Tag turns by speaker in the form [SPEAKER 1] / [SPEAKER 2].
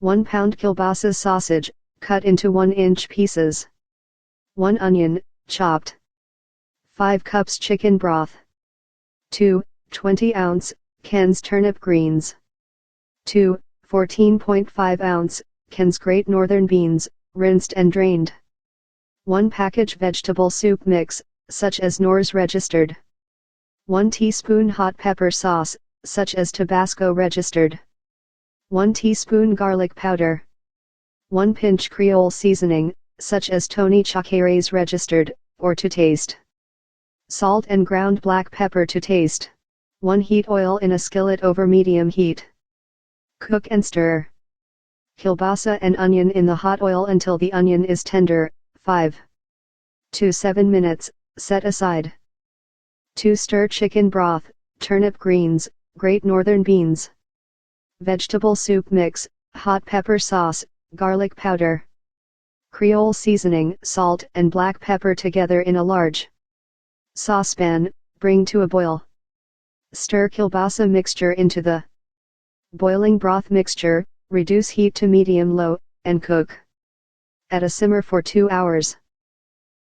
[SPEAKER 1] 1 pound kielbasa sausage, cut into 1-inch pieces. 1 onion, chopped. 5 cups chicken broth. 2, 20-ounce, cans turnip greens. 2, 14.5-ounce, cans Great Northern beans, rinsed and drained. 1 package vegetable soup mix, such as Knorr's registered. 1 teaspoon hot pepper sauce, such as Tabasco registered. 1 teaspoon garlic powder. 1 pinch Creole seasoning, such as Tony Chacarese registered, or to taste. Salt and ground black pepper to taste. 1 heat oil in a skillet over medium heat. Cook and stir kielbasa and onion in the hot oil until the onion is tender, 5 to 7 minutes, set aside. 2 stir chicken broth, turnip greens, Great Northern beans. Vegetable soup mix, hot pepper sauce, garlic powder. Creole seasoning, salt and black pepper together in a large saucepan, bring to a boil. Stir kielbasa mixture into the boiling broth mixture, reduce heat to medium-low, and cook at a simmer for 2 hours.